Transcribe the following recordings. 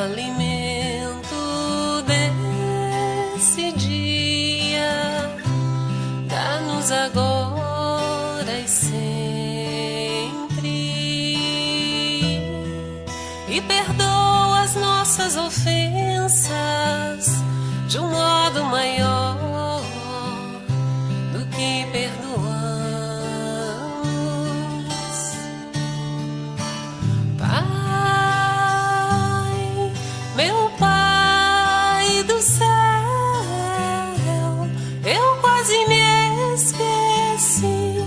alimento desse dia, dá-nos agora e sempre, e perdoa as nossas ofensas de um modo maior do que perdoamos. Pai, meu Pai do céu, eu quase me esqueci,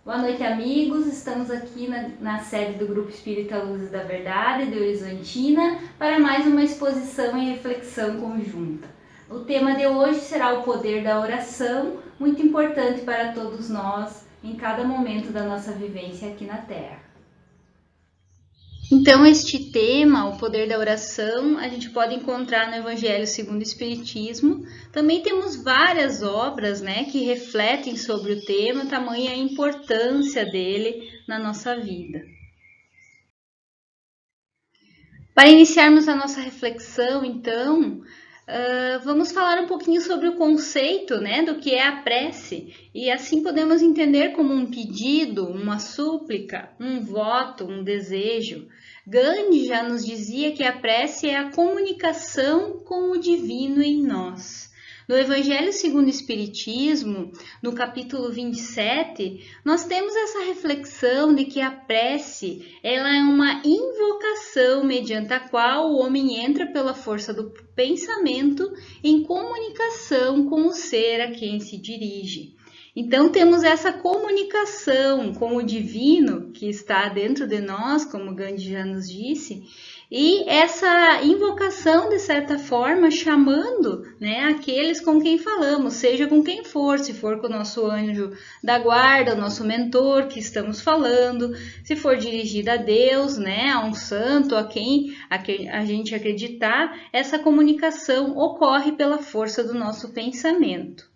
Boa noite, amigos. Estamos aqui na sede do Grupo Espírita Luzes da Verdade de Horizontina para mais uma exposição e reflexão conjunta. O tema de hoje será o poder da oração, muito importante para todos nós em cada momento da nossa vivência aqui na Terra. Então, este tema, o poder da oração, a gente pode encontrar no Evangelho segundo o Espiritismo. Também temos várias obras, que refletem sobre o tema, tamanha a importância dele na nossa vida. Para iniciarmos a nossa reflexão, então, vamos falar um pouquinho sobre o conceito, do que é a prece, e assim podemos entender como um pedido, uma súplica, um voto, um desejo. Gandhi já nos dizia que a prece é a comunicação com o divino em nós. No Evangelho segundo o Espiritismo, no capítulo 27, nós temos essa reflexão de que a prece ela é uma invocação mediante a qual o homem entra pela força do pensamento em comunicação com o ser a quem se dirige. Então temos essa comunicação com o divino que está dentro de nós, como Gandhi já nos disse, e essa invocação, de certa forma, chamando aqueles com quem falamos, seja com quem for, se for com o nosso anjo da guarda, o nosso mentor que estamos falando, se for dirigida a Deus, a um santo, a quem a gente acreditar, essa comunicação ocorre pela força do nosso pensamento.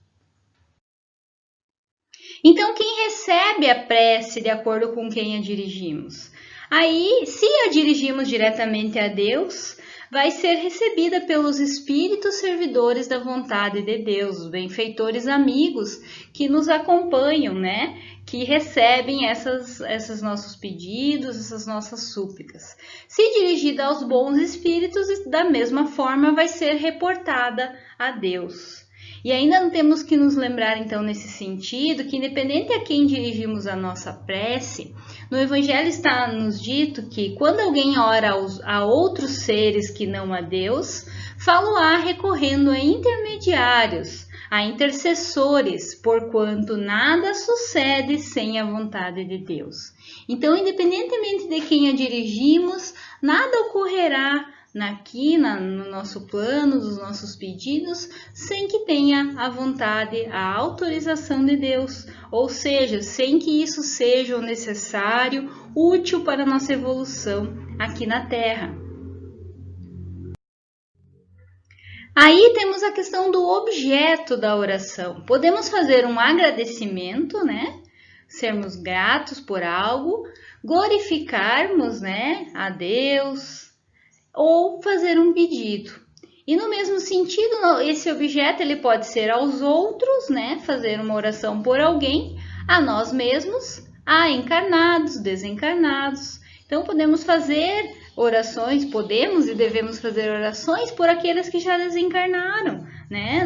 Então, quem recebe a prece de acordo com quem a dirigimos? Aí, se a dirigimos diretamente a Deus, vai ser recebida pelos espíritos servidores da vontade de Deus, os benfeitores amigos que nos acompanham, que recebem esses nossos pedidos, essas nossas súplicas. Se dirigida aos bons espíritos, da mesma forma vai ser reportada a Deus. E ainda não temos que nos lembrar, então, nesse sentido, que independente a quem dirigimos a nossa prece, no Evangelho está nos dito que quando alguém ora a outros seres que não a Deus, falo-á recorrendo a intermediários, a intercessores, porquanto nada sucede sem a vontade de Deus. Então, independentemente de quem a dirigimos, nada ocorrerá aqui no nosso plano, dos nossos pedidos, sem que tenha a vontade, a autorização de Deus, ou seja, sem que isso seja o necessário, útil para a nossa evolução aqui na Terra. Aí temos a questão do objeto da oração. Podemos fazer um agradecimento, sermos gratos por algo, glorificarmos, a Deus, ou fazer um pedido. E no mesmo sentido, esse objeto ele pode ser aos outros, fazer uma oração por alguém, a nós mesmos, a encarnados, desencarnados. Então podemos fazer orações, podemos e devemos fazer orações por aqueles que já desencarnaram,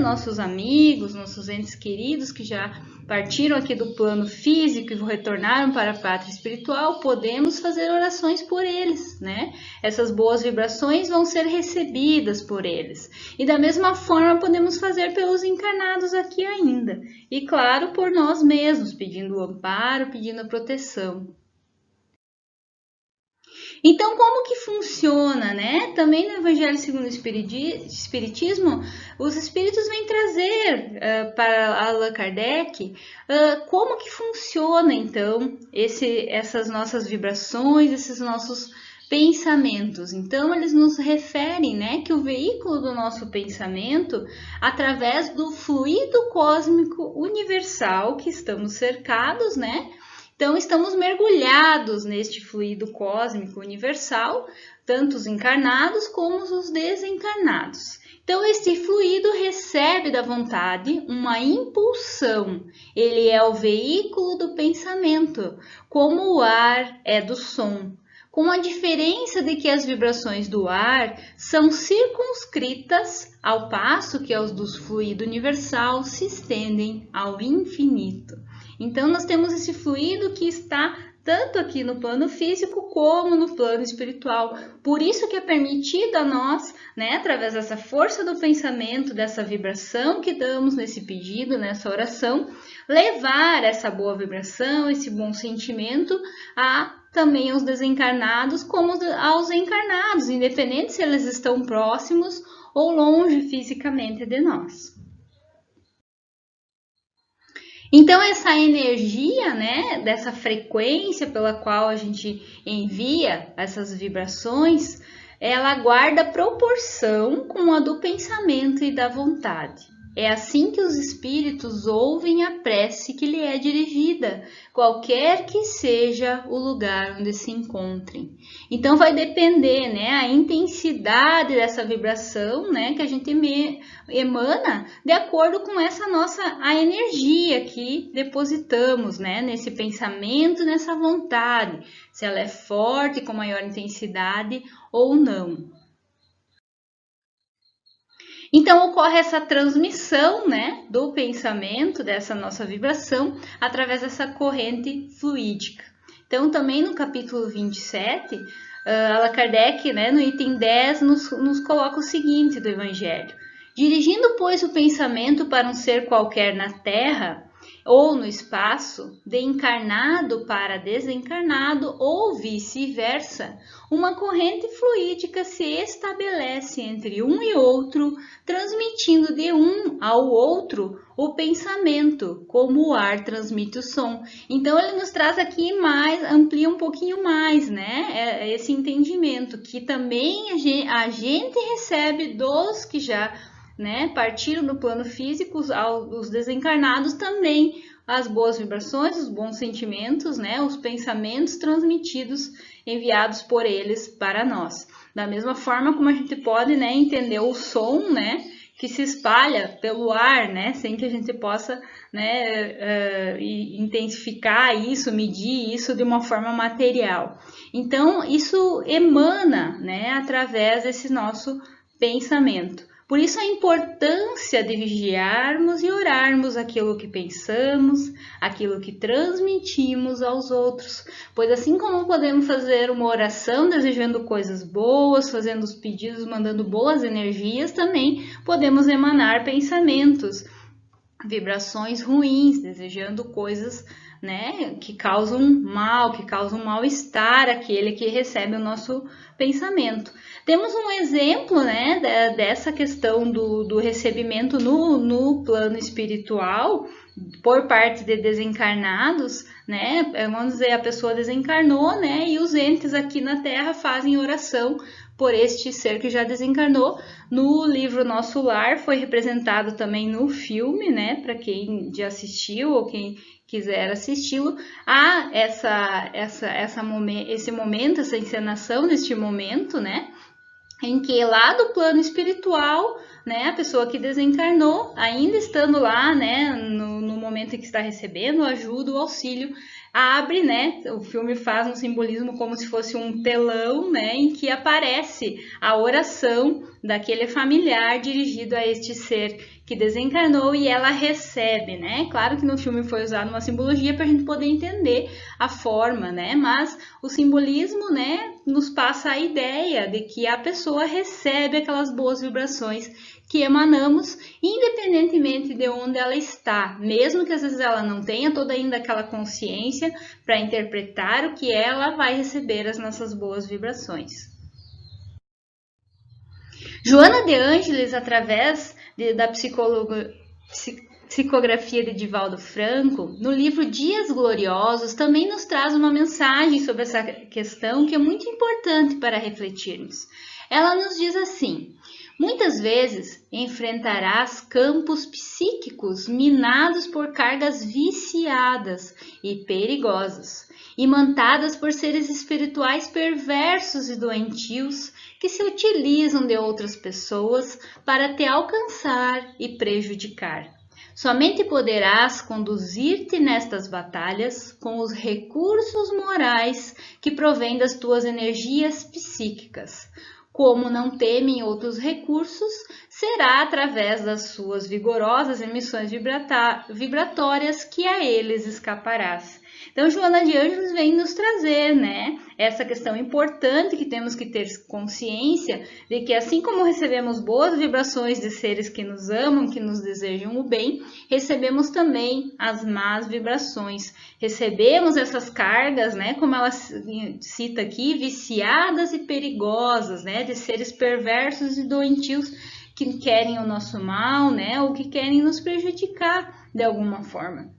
nossos amigos, nossos entes queridos que já partiram aqui do plano físico e retornaram para a pátria espiritual, podemos fazer orações por eles, Essas boas vibrações vão ser recebidas por eles. E da mesma forma podemos fazer pelos encarnados aqui ainda. E claro, por nós mesmos, pedindo o amparo, pedindo a proteção. Então, como que funciona, Também no Evangelho segundo o Espiritismo, os Espíritos vêm trazer para Allan Kardec como que funciona, então, essas nossas vibrações, esses nossos pensamentos. Então, eles nos referem, que o veículo do nosso pensamento, através do fluido cósmico universal que estamos cercados, Então, estamos mergulhados neste fluido cósmico universal, tanto os encarnados como os desencarnados. Então, este fluido recebe da vontade uma impulsão. Ele é o veículo do pensamento, como o ar é do som, com a diferença de que as vibrações do ar são circunscritas, ao passo que as do fluido universal se estendem ao infinito. Então, nós temos esse fluido que está tanto aqui no plano físico como no plano espiritual. Por isso que é permitido a nós, através dessa força do pensamento, dessa vibração que damos nesse pedido, nessa oração, levar essa boa vibração, esse bom sentimento a também aos desencarnados como aos encarnados, independente se eles estão próximos ou longe fisicamente de nós. Então, essa energia, dessa frequência pela qual a gente envia essas vibrações, ela guarda proporção com a do pensamento e da vontade. É assim que os espíritos ouvem a prece que lhe é dirigida, qualquer que seja o lugar onde se encontrem. Então, vai depender, a intensidade dessa vibração, que a gente emana de acordo com a energia que depositamos, nesse pensamento, nessa vontade, se ela é forte, com maior intensidade ou não. Então, ocorre essa transmissão, do pensamento, dessa nossa vibração, através dessa corrente fluídica. Então, também no capítulo 27, Allan Kardec, no item 10, nos coloca o seguinte do Evangelho. Dirigindo, pois, o pensamento para um ser qualquer na Terra ou no espaço, de encarnado para desencarnado ou vice-versa, uma corrente fluídica se estabelece entre um e outro, transmitindo de um ao outro o pensamento, como o ar transmite o som. Então, ele nos traz aqui amplia um pouquinho mais, esse entendimento, que também a gente recebe dos que já partiram do plano físico, os desencarnados também, as boas vibrações, os bons sentimentos, os pensamentos transmitidos, enviados por eles para nós. Da mesma forma como a gente pode entender o som, que se espalha pelo ar, sem que a gente possa intensificar isso, medir isso de uma forma material. Então, isso emana através desse nosso pensamento. Por isso a importância de vigiarmos e orarmos aquilo que pensamos, aquilo que transmitimos aos outros. Pois assim como podemos fazer uma oração desejando coisas boas, fazendo os pedidos, mandando boas energias, também podemos emanar pensamentos, vibrações ruins, desejando coisas que causam mal, que causam mal-estar àquele que recebe o nosso pensamento. Temos um exemplo dessa questão do recebimento no plano espiritual por parte de desencarnados, vamos dizer, a pessoa desencarnou, e os entes aqui na Terra fazem oração por este ser que já desencarnou. No livro Nosso Lar foi representado também no filme, para quem já assistiu ou quem quiser assisti-lo, há esse momento, essa encenação neste momento, em que lá do plano espiritual, a pessoa que desencarnou, ainda estando lá, no momento em que está recebendo ajuda, o auxílio, abre, o filme faz um simbolismo como se fosse um telão, em que aparece a oração daquele familiar dirigido a este ser que desencarnou e ela recebe, Claro que no filme foi usada uma simbologia para a gente poder entender a forma, mas o simbolismo, nos passa a ideia de que a pessoa recebe aquelas boas vibrações que emanamos, independentemente de onde ela está, mesmo que às vezes ela não tenha toda ainda aquela consciência para interpretar o que ela vai receber as nossas boas vibrações. Joana de Ângeles, através da psicografia de Divaldo Franco, no livro Dias Gloriosos, também nos traz uma mensagem sobre essa questão que é muito importante para refletirmos. Ela nos diz assim: Muitas vezes enfrentarás campos psíquicos minados por cargas viciadas e perigosas, imantadas por seres espirituais perversos e doentios que se utilizam de outras pessoas para te alcançar e prejudicar. Somente poderás conduzir-te nestas batalhas com os recursos morais que provêm das tuas energias psíquicas. Como não temem outros recursos, será através das suas vigorosas emissões vibratórias que a eles escaparás. Então, Joana de Ângeles vem nos trazer, né, essa questão importante que temos que ter consciência de que assim como recebemos boas vibrações de seres que nos amam, que nos desejam o bem, recebemos também as más vibrações. Recebemos essas cargas, né, como ela cita aqui, viciadas e perigosas, né, de seres perversos e doentios que querem o nosso mal, né, ou que querem nos prejudicar de alguma forma.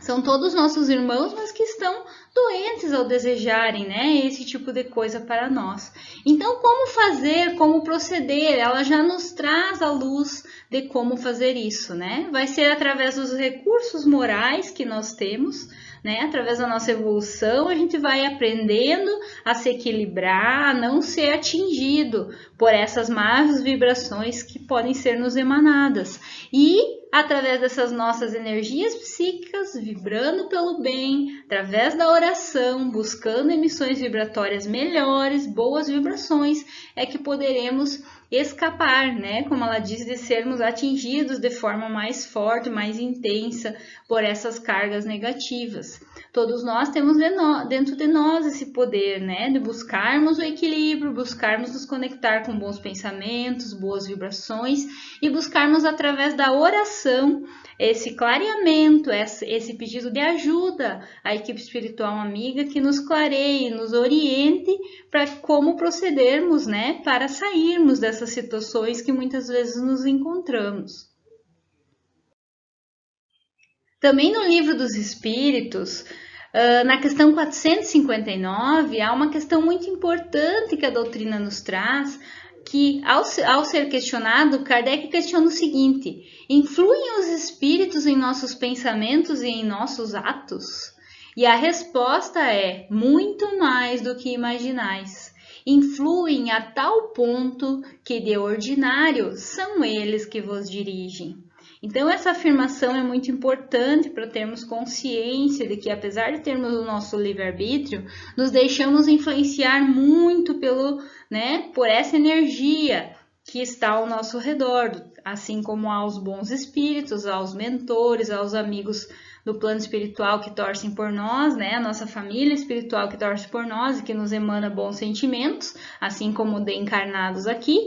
São todos nossos irmãos, mas que estão doentes ao desejarem, né, esse tipo de coisa para nós. Então, como fazer, como proceder? Ela já nos traz a luz de como fazer isso, né? Vai ser através dos recursos morais que nós temos, né? Através da nossa evolução, a gente vai aprendendo a se equilibrar, a não ser atingido por essas más vibrações que podem ser nos emanadas. E através dessas nossas energias psíquicas, vibrando pelo bem, através da oração, buscando emissões vibratórias melhores, boas vibrações, é que poderemos escapar, né? Como ela diz, de sermos atingidos de forma mais forte, mais intensa por essas cargas negativas. Todos nós temos dentro de nós esse poder, né? De buscarmos o equilíbrio, buscarmos nos conectar com bons pensamentos, boas vibrações e buscarmos através da oração esse clareamento, esse pedido de ajuda à equipe espiritual amiga que nos clareie, nos oriente para como procedermos, né? Para sairmos dessas situações que muitas vezes nos encontramos. Também no Livro dos Espíritos, na questão 459, há uma questão muito importante que a doutrina nos traz, que ao ser questionado, Kardec questiona o seguinte: influem os espíritos em nossos pensamentos e em nossos atos? E a resposta é: muito mais do que imaginais. Influem a tal ponto que de ordinário são eles que vos dirigem. Então, essa afirmação é muito importante para termos consciência de que, apesar de termos o nosso livre-arbítrio, nos deixamos influenciar muito por essa energia que está ao nosso redor, assim como aos bons espíritos, aos mentores, aos amigos do plano espiritual que torcem por nós, né? A nossa família espiritual que torce por nós e que nos emana bons sentimentos, assim como de encarnados aqui.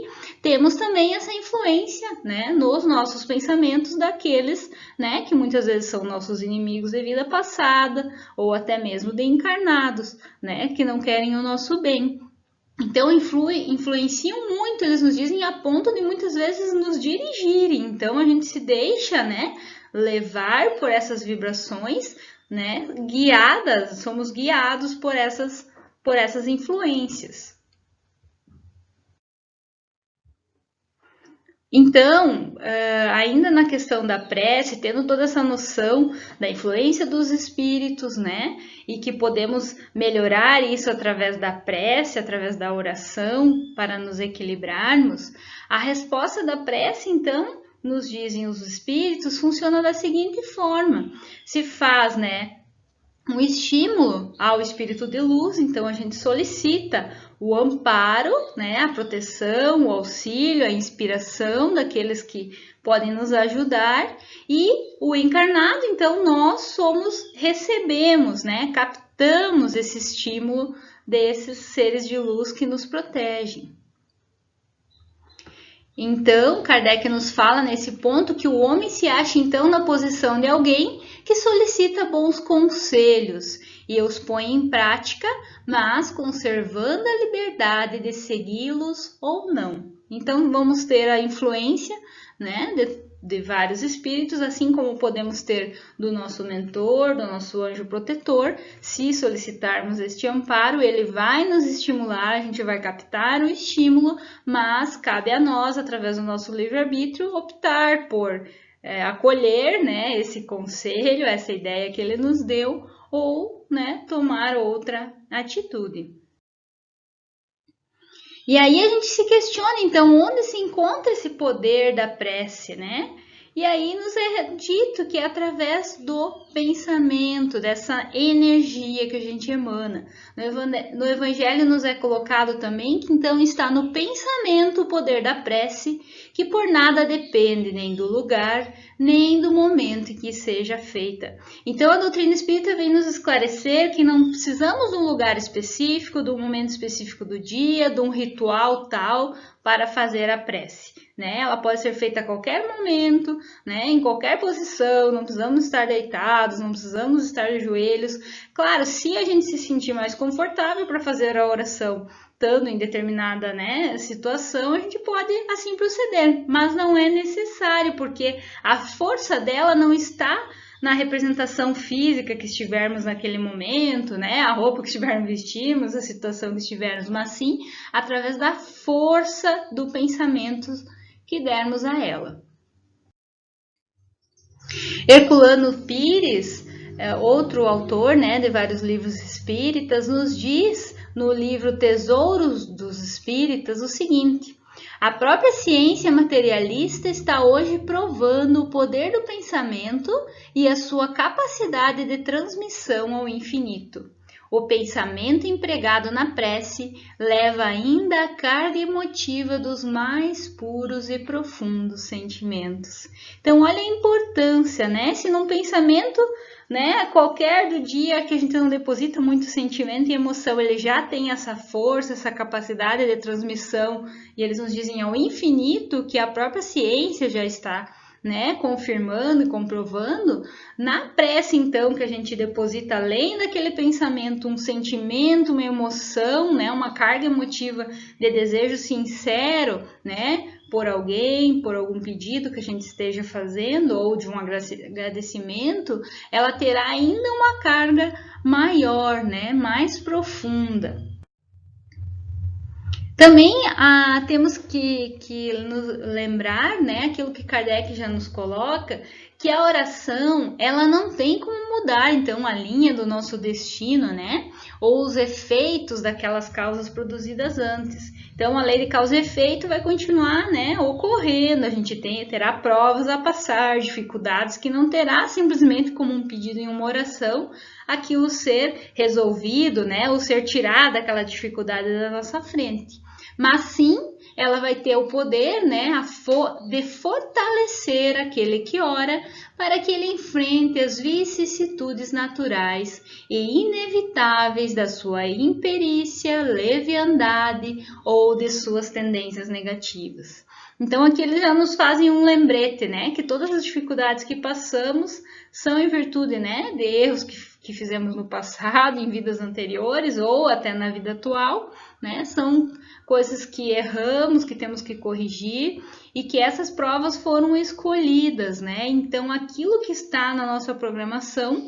Temos também essa influência, né, nos nossos pensamentos daqueles, né, que muitas vezes são nossos inimigos de vida passada ou até mesmo de encarnados, né, que não querem o nosso bem. Então, influenciam muito, eles nos dizem a ponto de muitas vezes nos dirigirem. Então, a gente se deixa, né, levar por essas vibrações, né, somos guiados por essas influências. Então, ainda na questão da prece, tendo toda essa noção da influência dos espíritos, né? E que podemos melhorar isso através da prece, através da oração, para nos equilibrarmos, a resposta da prece, então, nos dizem os espíritos, funciona da seguinte forma: se faz, né, um estímulo ao espírito de luz, então a gente solicita o amparo, né, a proteção, o auxílio, a inspiração daqueles que podem nos ajudar, e o encarnado, então nós recebemos, né, captamos esse estímulo desses seres de luz que nos protegem. Então, Kardec nos fala nesse ponto que o homem se acha então na posição de alguém que solicita bons conselhos e os põe em prática, mas conservando a liberdade de segui-los ou não. Então, vamos ter a influência, né, de de vários espíritos, assim como podemos ter do nosso mentor, do nosso anjo protetor. Se solicitarmos este amparo, ele vai nos estimular, a gente vai captar o estímulo, mas cabe a nós, através do nosso livre-arbítrio, optar por acolher, né, esse conselho, essa ideia que ele nos deu, ou, né, tomar outra atitude. E aí a gente se questiona, então, onde se encontra esse poder da prece, né? E aí nos é dito que é através do pensamento, dessa energia que a gente emana. No Evangelho nos é colocado também que então está no pensamento o poder da prece, que por nada depende nem do lugar, nem do momento em que seja feita. Então a doutrina espírita vem nos esclarecer que não precisamos de um lugar específico, de um momento específico do dia, de um ritual tal para fazer a prece. Né? Ela pode ser feita a qualquer momento, né? Em qualquer posição, não precisamos estar deitados, não precisamos estar de joelhos. Claro, se a gente se sentir mais confortável para fazer a oração, estando em determinada, né, situação, a gente pode assim proceder, mas não é necessário, porque a força dela não está na representação física que estivermos naquele momento, né, a roupa que estivermos vestimos, a situação que estivermos, mas sim através da força do pensamento que dermos a ela. Herculano Pires, outro autor, né, de vários livros espíritas, nos diz no livro Tesouros dos Espíritas o seguinte: a própria ciência materialista está hoje provando o poder do pensamento e a sua capacidade de transmissão ao infinito. O pensamento empregado na prece leva ainda a carga emotiva dos mais puros e profundos sentimentos. Então, olha a importância, né? Se num pensamento, né, qualquer do dia que a gente não deposita muito sentimento e emoção, ele já tem essa força, essa capacidade de transmissão, e eles nos dizem ao infinito que a própria ciência já está, né, confirmando e comprovando. Na prece, então, que a gente deposita além daquele pensamento, um sentimento, uma emoção, né, uma carga emotiva de desejo sincero, né, por alguém, por algum pedido que a gente esteja fazendo ou de um agradecimento, ela terá ainda uma carga maior, né, mais profunda. Também temos que nos lembrar, né, aquilo que Kardec já nos coloca, que a oração, ela não tem como mudar, então, a linha do nosso destino, né, ou os efeitos daquelas causas produzidas antes. Então, a lei de causa e efeito vai continuar, né, ocorrendo, a gente terá provas a passar, dificuldades que não terá simplesmente como um pedido em uma oração, aquilo ser resolvido, né, ou ser tirada aquela dificuldade da nossa frente. Mas sim, ela vai ter o poder, né, de fortalecer aquele que ora para que ele enfrente as vicissitudes naturais e inevitáveis da sua imperícia, leviandade ou de suas tendências negativas. Então aqui eles já nos fazem um lembrete, né, que todas as dificuldades que passamos são em virtude, né, de erros que fizemos no passado, em vidas anteriores ou até na vida atual, né, são coisas que erramos, que temos que corrigir e que essas provas foram escolhidas, né? Então, aquilo que está na nossa programação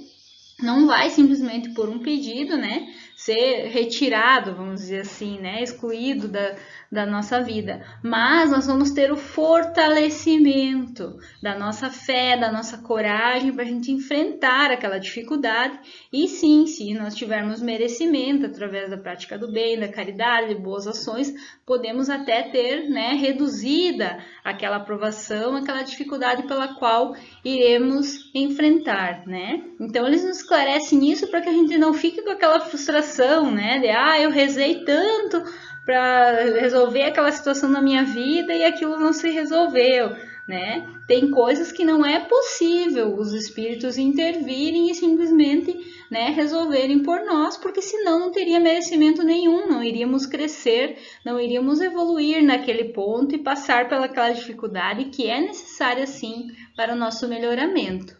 não vai simplesmente por um pedido, né, ser retirado, vamos dizer assim, né, excluído da nossa vida, mas nós vamos ter o fortalecimento da nossa fé, da nossa coragem para a gente enfrentar aquela dificuldade e sim, se nós tivermos merecimento através da prática do bem, da caridade, de boas ações, podemos até ter, né, reduzida aquela provação, aquela dificuldade pela qual iremos enfrentar, né? Então eles nos esclarecem isso para que a gente não fique com aquela frustração, né, de eu rezei tanto para resolver aquela situação na minha vida e aquilo não se resolveu, né? Tem coisas que não é possível os espíritos intervirem e simplesmente, né, resolverem por nós, porque senão não teria merecimento nenhum, não iríamos crescer, não iríamos evoluir naquele ponto e passar pelaquela dificuldade que é necessária sim para o nosso melhoramento.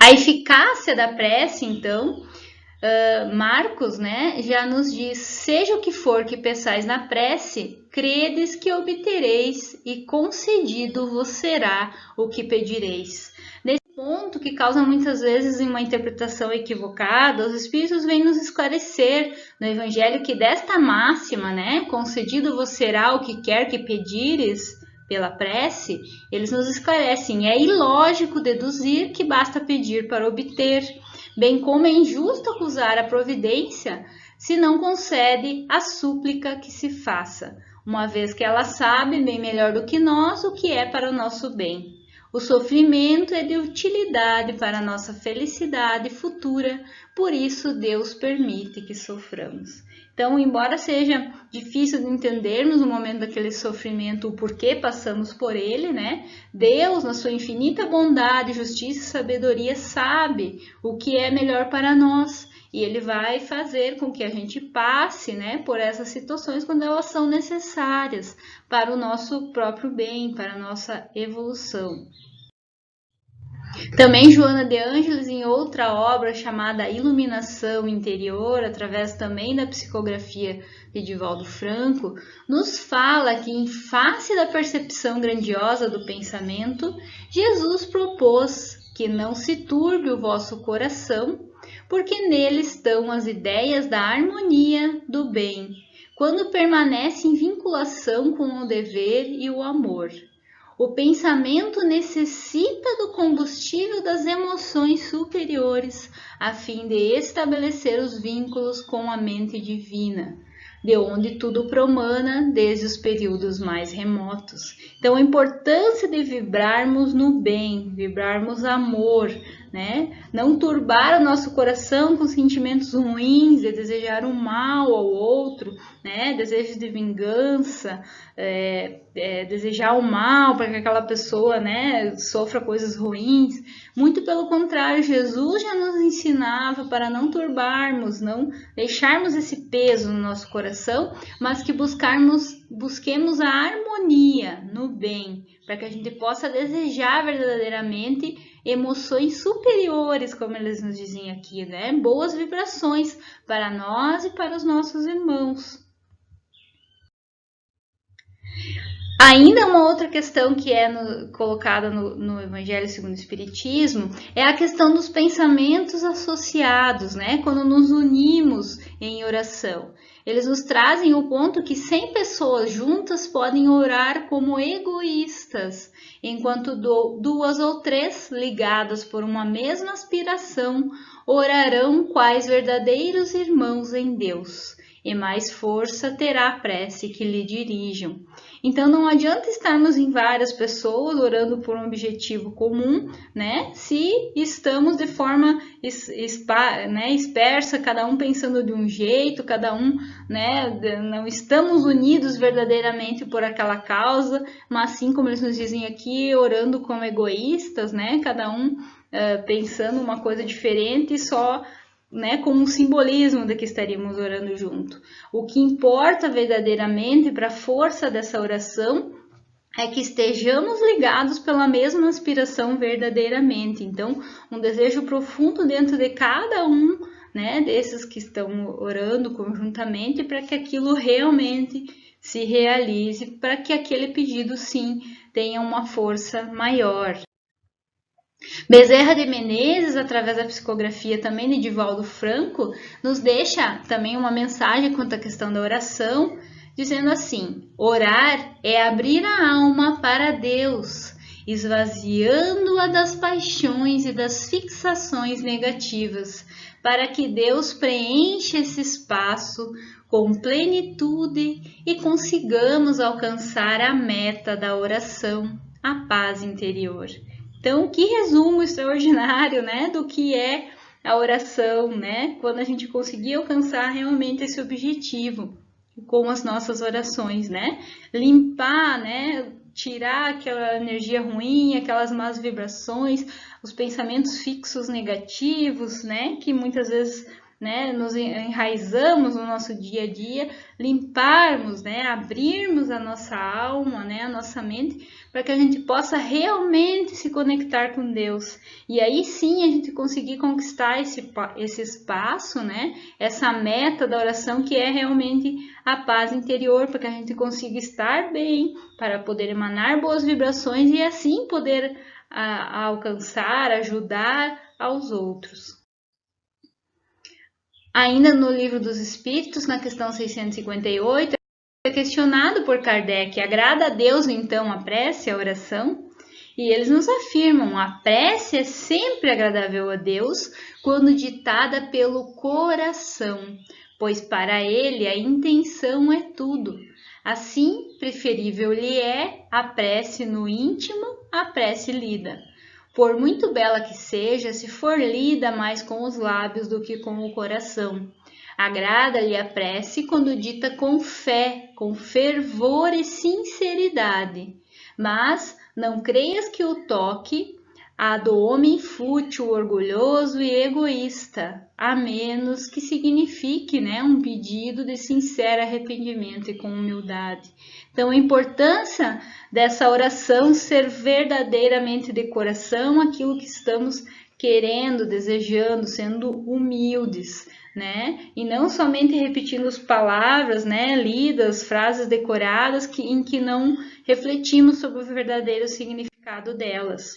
A eficácia da prece, então, Marcos, né, já nos diz: seja o que for que peçais na prece, credes que obtereis e concedido vos será o que pedireis. Nesse ponto que causa muitas vezes uma interpretação equivocada, os Espíritos vêm nos esclarecer no Evangelho que desta máxima, né, concedido vos será o que quer que pedires, pela prece, eles nos esclarecem. É ilógico deduzir que basta pedir para obter, bem como é injusto acusar a providência se não concede a súplica que se faça, uma vez que ela sabe bem melhor do que nós o que é para o nosso bem. O sofrimento é de utilidade para a nossa felicidade futura, por isso Deus permite que soframos. Então, embora seja difícil de entendermos no momento daquele sofrimento o porquê passamos por ele, né? Deus, na sua infinita bondade, justiça e sabedoria, sabe o que é melhor para nós. E Ele vai fazer com que a gente passe, né, por essas situações quando elas são necessárias para o nosso próprio bem, para a nossa evolução. Também Joana de Ângeles, em outra obra chamada Iluminação Interior, através também da psicografia de Divaldo Franco, nos fala que, em face da percepção grandiosa do pensamento, Jesus propôs que não se turbe o vosso coração, porque nele estão as ideias da harmonia, do bem, quando permanece em vinculação com o dever e o amor. O pensamento necessita do combustível das emoções superiores, a fim de estabelecer os vínculos com a mente divina, de onde tudo promana desde os períodos mais remotos. Então, a importância de vibrarmos no bem, vibrarmos amor, né? Não turbar o nosso coração com sentimentos ruins, de desejar o mal ao outro, né? Desejos de vingança, desejar o mal para que aquela pessoa, né, sofra coisas ruins. Muito pelo contrário, Jesus já nos ensinava para não turbarmos, não deixarmos esse peso no nosso coração, mas que busquemos a harmonia no bem, para que a gente possa desejar verdadeiramente emoções superiores, como eles nos dizem aqui, né? Boas vibrações para nós e para os nossos irmãos. Ainda uma outra questão que é colocada no Evangelho segundo o Espiritismo é a questão dos pensamentos associados, né? Quando nos unimos em oração. Eles nos trazem o ponto que 100 pessoas juntas podem orar como egoístas, enquanto 2 ou 3, ligadas por uma mesma aspiração, orarão quais verdadeiros irmãos em Deus, e mais força terá a prece que lhe dirijam. Então, não adianta estarmos em várias pessoas orando por um objetivo comum, né? Se estamos de forma dispersa, cada um pensando de um jeito, cada um, né? Não estamos unidos verdadeiramente por aquela causa, mas sim, como eles nos dizem aqui, orando como egoístas, né? Cada um pensando uma coisa diferente e só, né, como um simbolismo de que estaríamos orando junto. O que importa verdadeiramente para a força dessa oração é que estejamos ligados pela mesma aspiração verdadeiramente. Então, um desejo profundo dentro de cada um, né, desses que estão orando conjuntamente, para que aquilo realmente se realize, para que aquele pedido, sim, tenha uma força maior. Bezerra de Menezes, através da psicografia também de Divaldo Franco, nos deixa também uma mensagem quanto à questão da oração, dizendo assim: orar é abrir a alma para Deus, esvaziando-a das paixões e das fixações negativas, para que Deus preencha esse espaço com plenitude e consigamos alcançar a meta da oração, a paz interior. Então, que resumo extraordinário, né, do que é a oração, né, quando a gente conseguir alcançar realmente esse objetivo com as nossas orações, né, limpar, né, tirar aquela energia ruim, aquelas más vibrações, os pensamentos fixos negativos, né, que muitas vezes né, nos enraizamos no nosso dia a dia, limparmos, né, abrirmos a nossa alma, né, a nossa mente, para que a gente possa realmente se conectar com Deus. E aí sim a gente conseguir conquistar esse espaço, né, essa meta da oração que é realmente a paz interior, para que a gente consiga estar bem, para poder emanar boas vibrações e assim poder alcançar, ajudar aos outros. Ainda no Livro dos Espíritos, na questão 658, é questionado por Kardec: agrada a Deus então a prece, a oração? E eles nos afirmam: a prece é sempre agradável a Deus quando ditada pelo coração, pois para ele a intenção é tudo. Assim, preferível lhe é a prece no íntimo, a prece lida. Por muito bela que seja, se for lida mais com os lábios do que com o coração. Agrada-lhe a prece quando dita com fé, com fervor e sinceridade. Mas não creias que o toque a do homem fútil, orgulhoso e egoísta, a menos que signifique, né, um pedido de sincero arrependimento e com humildade. Então, a importância dessa oração ser verdadeiramente de coração aquilo que estamos querendo, desejando, sendo humildes, né? E não somente repetindo as palavras, né, lidas, frases decoradas em que não refletimos sobre o verdadeiro significado delas.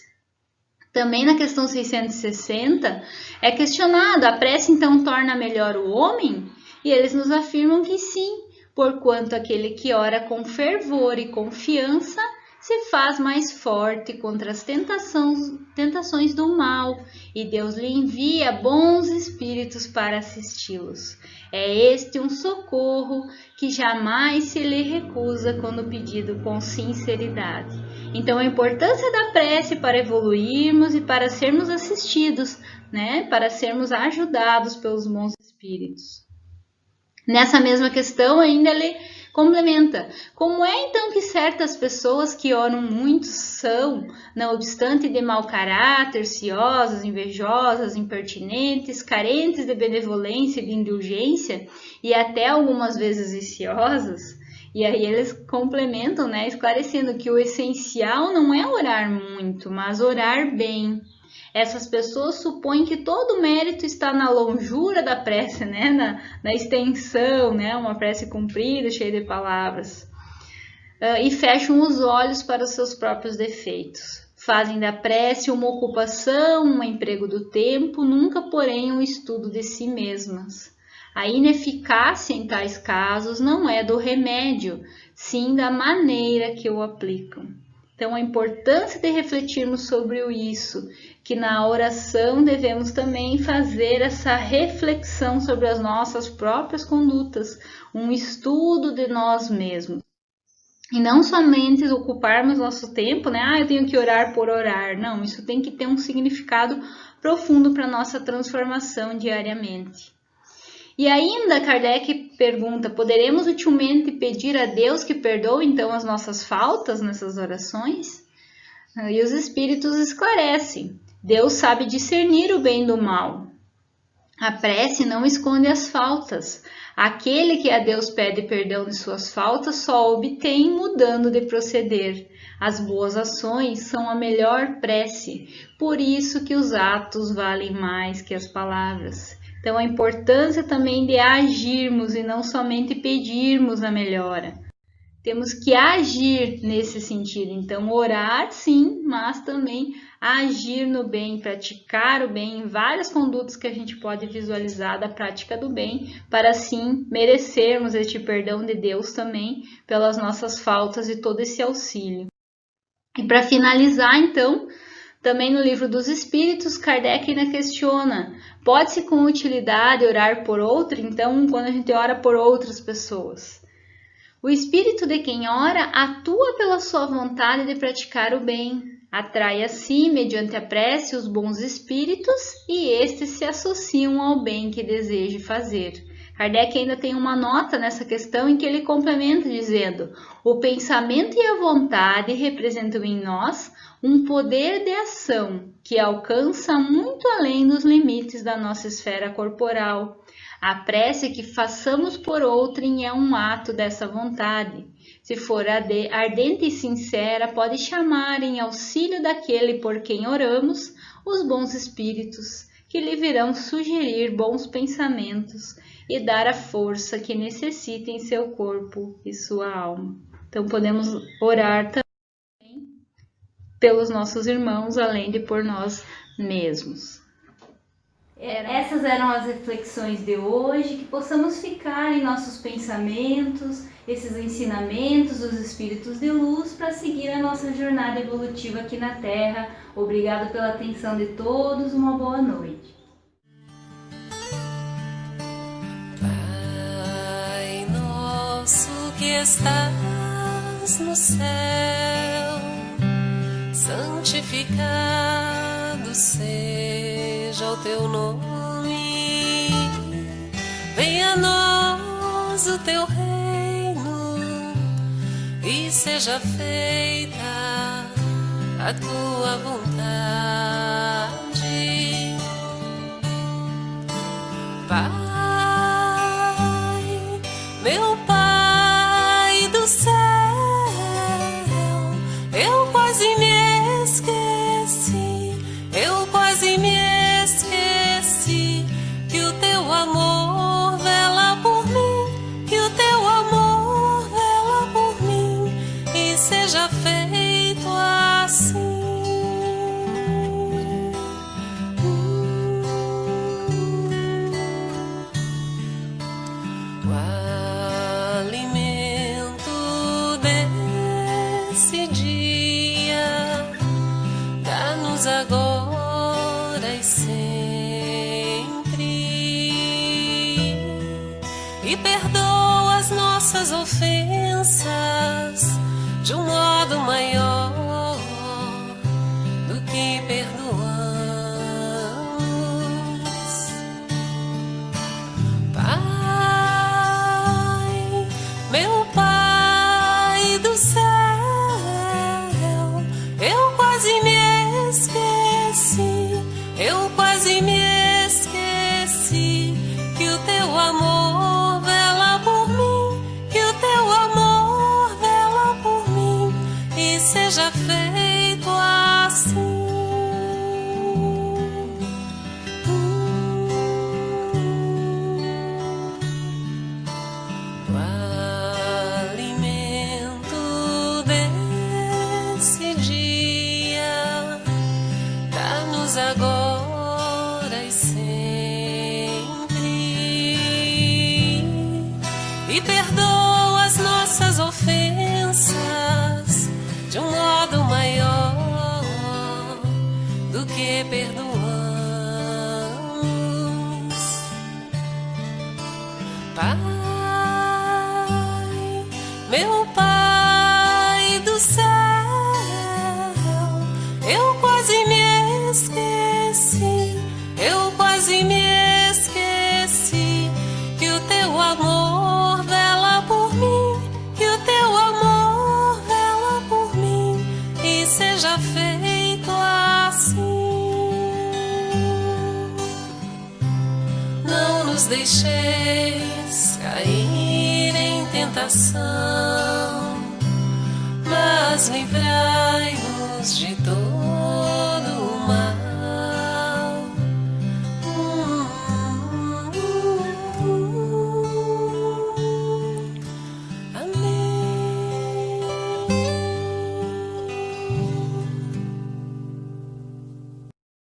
Também na questão 660 é questionado: a prece então torna melhor o homem? E eles nos afirmam que sim, porquanto aquele que ora com fervor e confiança se faz mais forte contra as tentações do mal, e Deus lhe envia bons espíritos para assisti-los. É este um socorro que jamais se lhe recusa quando pedido com sinceridade. Então, a importância da prece para evoluirmos e para sermos assistidos, né? Para sermos ajudados pelos bons espíritos. Nessa mesma questão, ainda ele complementa: como é então que certas pessoas que oram muito são, não obstante de mau caráter, ciosas, invejosas, impertinentes, carentes de benevolência e de indulgência, e até algumas vezes viciosas? E aí eles complementam, né, esclarecendo que o essencial não é orar muito, mas orar bem. Essas pessoas supõem que todo o mérito está na longura da prece, né, na extensão, né, uma prece comprida, cheia de palavras. E fecham os olhos para os seus próprios defeitos. Fazem da prece uma ocupação, um emprego do tempo, nunca, porém, um estudo de si mesmas. A ineficácia em tais casos não é do remédio, sim da maneira que o aplicam. Então, a importância de refletirmos sobre isso, que na oração devemos também fazer essa reflexão sobre as nossas próprias condutas, um estudo de nós mesmos. E não somente ocuparmos nosso tempo, né? Eu tenho que orar por orar. Não, isso tem que ter um significado profundo para a nossa transformação diariamente. E ainda Kardec pergunta: poderemos utilmente pedir a Deus que perdoe então as nossas faltas nessas orações? E os espíritos esclarecem: Deus sabe discernir o bem do mal. A prece não esconde as faltas. Aquele que a Deus pede perdão de suas faltas só obtém mudando de proceder. As boas ações são a melhor prece, por isso que os atos valem mais que as palavras. Então, a importância também de agirmos e não somente pedirmos a melhora. Temos que agir nesse sentido. Então, orar sim, mas também agir no bem, praticar o bem em várias condutas que a gente pode visualizar da prática do bem, para assim merecermos este perdão de Deus também pelas nossas faltas e todo esse auxílio. E para finalizar, então, também no Livro dos Espíritos, Kardec ainda questiona: pode-se com utilidade orar por outro? Então, quando a gente ora por outras pessoas, o espírito de quem ora atua pela sua vontade de praticar o bem, atrai a si, mediante a prece, os bons espíritos e estes se associam ao bem que deseje fazer. Kardec ainda tem uma nota nessa questão em que ele complementa dizendo: o pensamento e a vontade representam em nós um poder de ação que alcança muito além dos limites da nossa esfera corporal. A prece que façamos por outrem é um ato dessa vontade. Se for ardente e sincera, pode chamar em auxílio daquele por quem oramos os bons espíritos, que lhe virão sugerir bons pensamentos e dar a força que necessita em seu corpo e sua alma. Então podemos orar também pelos nossos irmãos, além de por nós mesmos. Essas eram as reflexões de hoje, que possamos ficar em nossos pensamentos, esses ensinamentos dos Espíritos de Luz para seguir a nossa jornada evolutiva aqui na Terra. Obrigado pela atenção de todos, uma boa noite. Pai nosso que estás no céu, santificado seja o teu nome. Venha a nós o teu reino e seja feita a tua vontade. Pai, meu Pai do céu, eu quase me esqueci, que o teu amor vela por mim, que o teu amor vela por mim, e seja feito assim. O alimento desse dia dá-nos agora e sempre, e perdoa as nossas ofensas de um modo maior do que perdoamos. Pai, meu Pai do céu, eu quase me esqueci, que o teu amor vela por mim, que o teu amor vela por mim, e seja feito assim. O alimento desse dia dá-nos agora e sempre, e perdoa as nossas ofensas de um modo maior do que perdoamos. Pai, meu Pai do céu, eu quase me esqueci, que o teu amor vela por mim, que o teu amor vela por mim, e seja feito assim. Não nos deixeis cair em tentação, mas livrai-nos de todo